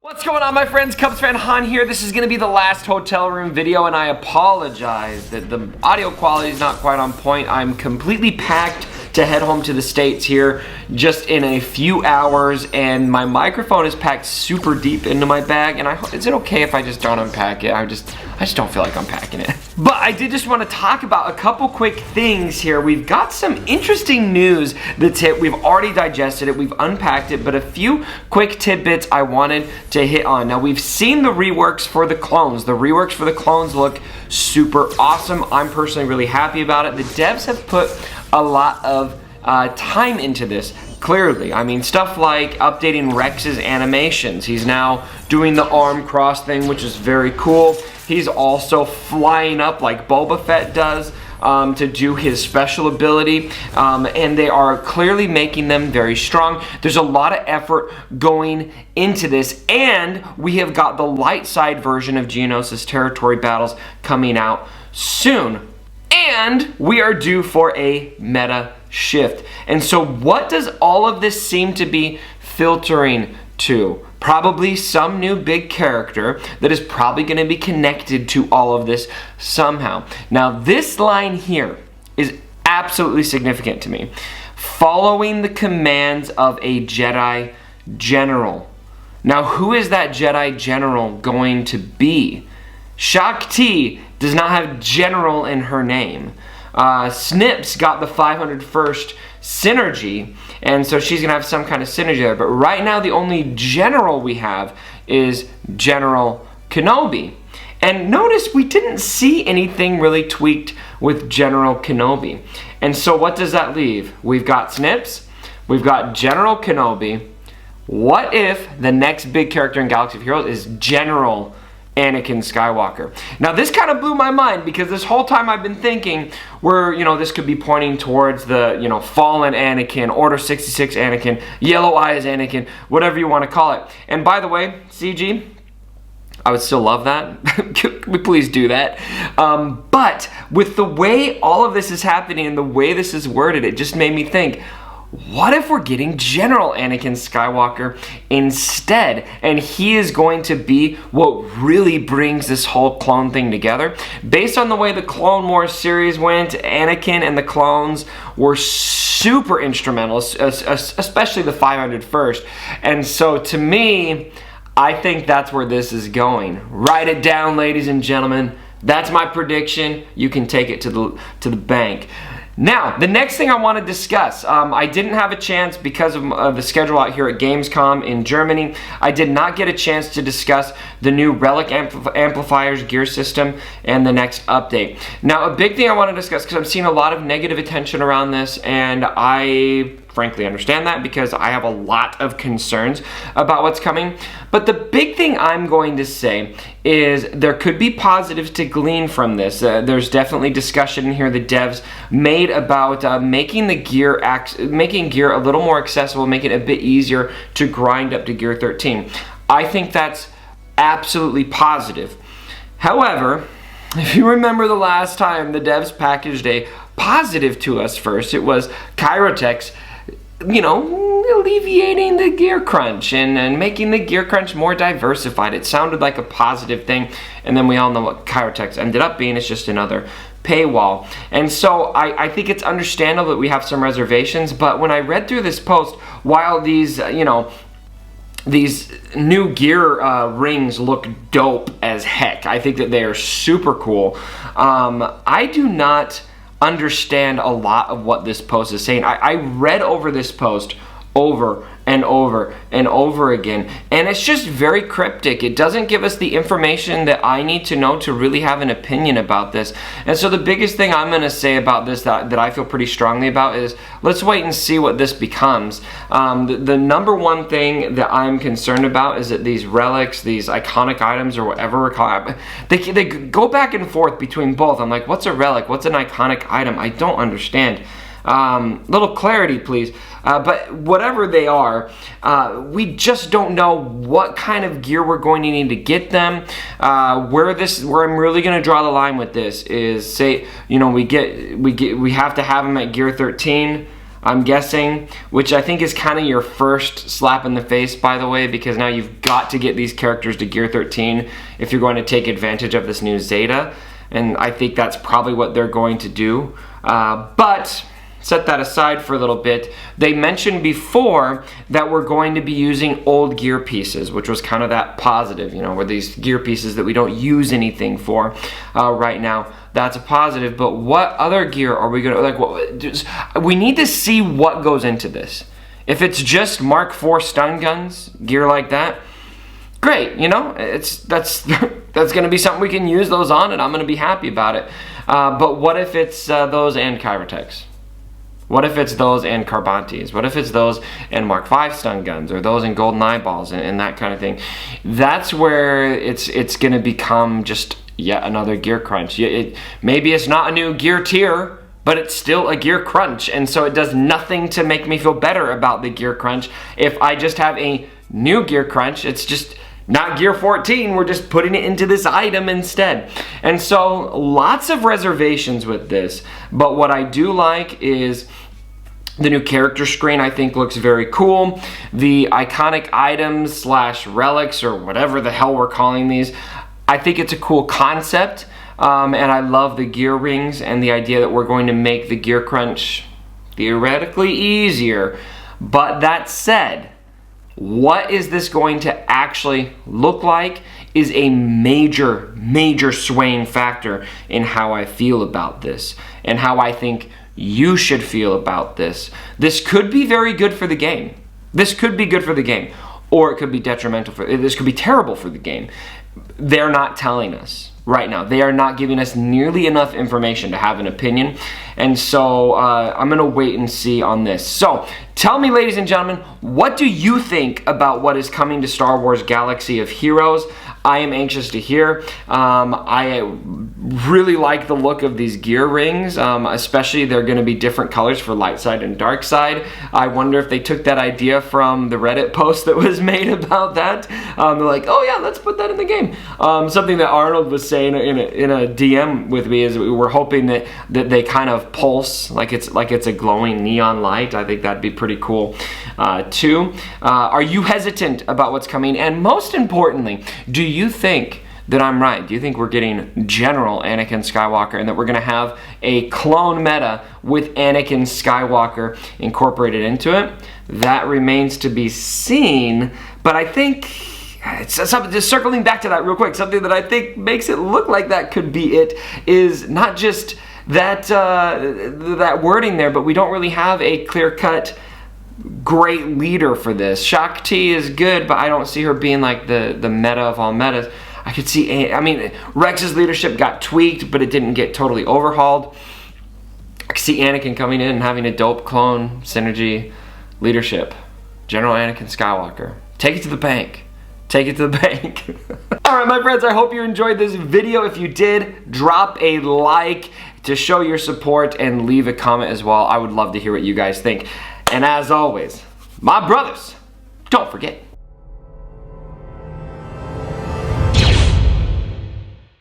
What's going on, my friends? Cubs fan Han here. This is going to be the last hotel room video, and I apologize that the audio quality is not quite on point. I'm completely packed to head home to the States here just in a few hours, and my microphone is packed super deep into my bag, and is it okay if I just don't unpack it? I just don't feel like unpacking it. But I did just want to talk about a couple quick things here. We've got some interesting news that's hit. We've already digested it, we've unpacked it, but a few quick tidbits I wanted to hit on. Now, we've seen the reworks for the clones. The reworks for the clones look super awesome. I'm personally really happy about it. The devs have put a lot of time into this, clearly. I mean, stuff like updating Rex's animations. He's now doing the arm cross thing, which is very cool. He's also flying up like Boba Fett does to do his special ability, and they are clearly making them very strong. There's a lot of effort going into this, and we have got the light side version of Geonosis territory battles coming out soon. And we are due for a meta shift. And so what does all of this seem to be filtering to? Probably some new big character that is probably going to be connected to all of this somehow. Now, this line here is absolutely significant to me. Following the commands of a Jedi General. Now, who is that Jedi General going to be? Shakti does not have General in her name. Snips got the 501st synergy, and so she's gonna have some kind of synergy there. But right now, the only General we have is General Kenobi. And notice we didn't see anything really tweaked with General Kenobi. And so what does that leave? We've got Snips, we've got General Kenobi. What if the next big character in Galaxy of Heroes is General Anakin Skywalker? Now, this kind of blew my mind because this whole time I've been thinking this could be pointing towards the, fallen Anakin, Order 66 Anakin, Yellow Eyes Anakin, whatever you want to call it. And by the way, CG, I would still love that. Can we please do that? But with the way all of this is happening and the way this is worded, it just made me think, what if we're getting General Anakin Skywalker instead? And he is going to be what really brings this whole clone thing together. Based on the way the Clone Wars series went, Anakin and the clones were super instrumental, especially the 501st. And so to me, I think that's where this is going. Write it down, ladies and gentlemen. That's my prediction. You can take it to the bank. Now, the next thing I want to discuss, I didn't have a chance because of the schedule out here at Gamescom in Germany. I did not get a chance to discuss the new Relic amplifiers gear system and the next update. Now, a big thing I want to discuss, because I'm seeing a lot of negative attention around this, and I frankly understand that because I have a lot of concerns about what's coming. But the big thing I'm going to say is there could be positives to glean from this. There's definitely discussion in here the devs made about making gear a little more accessible, make it a bit easier to grind up to Gear 13. I think that's absolutely positive. However, if you remember the last time the devs packaged a positive to us first, it was Kyrotech's alleviating the gear crunch and making the gear crunch more diversified. It sounded like a positive thing, and then we all know what Kyrotech's ended up being. It's just another paywall. And so I think it's understandable that we have some reservations, but when I read through this post, while these new gear rings look dope as heck, I think that they are super cool. I do not understand a lot of what this post is saying. I read over this post over and over and over again, and it's just very cryptic. It doesn't give us the information that I need to know to really have an opinion about this. And so the biggest thing I'm going to say about this that I feel pretty strongly about is let's wait and see what this becomes. The number one thing that I'm concerned about is that these relics, these iconic items, or whatever we're calling it, they go back and forth between both. I'm like, what's a relic? What's an iconic item? I don't understand. Little clarity, please. But whatever they are, we just don't know what kind of gear we're going to need to get them. Where I'm really going to draw the line with this is, say, we have to have them at Gear 13. I'm guessing, which I think is kind of your first slap in the face, by the way, because now you've got to get these characters to Gear 13 if you're going to take advantage of this new Zeta, and I think that's probably what they're going to do. But set that aside for a little bit. They mentioned before that we're going to be using old gear pieces, which was kind of that positive, you know, where these gear pieces that we don't use anything for right now. That's a positive, but what other gear are we gonna, like, what, we need to see what goes into this. If it's just Mark IV stun guns, gear like that, great, you know, that's gonna be something we can use those on, and I'm gonna be happy about it. But what if it's those and Kybertechs? What if it's those and Carbantes? What if it's those and Mark V stun guns, or those and golden eyeballs and that kind of thing? That's where it's going to become just yet another gear crunch. Maybe it's not a new gear tier, but it's still a gear crunch, and so it does nothing to make me feel better about the gear crunch. If I just have a new gear crunch, it's just not Gear 14, we're just putting it into this item instead. And so lots of reservations with this, but what I do like is the new character screen. I think looks very cool. The iconic items slash relics, or whatever the hell we're calling these, I think it's a cool concept, and I love the gear rings and the idea that we're going to make the gear crunch theoretically easier. But that said, what is this going to actually look like is a major swaying factor in how I feel about this and how I think you should feel about this. This could be very good for the game. This could be good for the game, or it could be detrimental for, this could be terrible for the game. They're not telling us right now. They are not giving us nearly enough information to have an opinion, and so I'm gonna wait and see on this. So tell me, ladies and gentlemen, what do you think about what is coming to Star Wars Galaxy of Heroes? I am anxious to hear. I really like the look of these gear rings, especially they're going to be different colors for light side and dark side. I wonder if they took that idea from the Reddit post that was made about that. They're like, oh yeah, let's put that in the game. Something that Arnold was saying in a DM with me is we were hoping that they kind of pulse like it's a glowing neon light. I think that'd be pretty cool too. Are you hesitant about what's coming? And most importantly, do you think that I'm right? Do you think we're getting General Anakin Skywalker and that we're going to have a clone meta with Anakin Skywalker incorporated into it? That remains to be seen, but I think it's something, just circling back to that real quick, something that I think makes it look like that could be it is not just that that wording there, but we don't really have a clear-cut great leader for this. Shakti is good, but I don't see her being like the meta of all metas. I could see, I mean, Rex's leadership got tweaked, but it didn't get totally overhauled. I could see Anakin coming in and having a dope clone synergy leadership. General Anakin Skywalker. Take it to the bank. Take it to the bank. Alright, my friends, I hope you enjoyed this video. If you did, drop a like to show your support and leave a comment as well. I would love to hear what you guys think. And as always, my brothers, don't forget,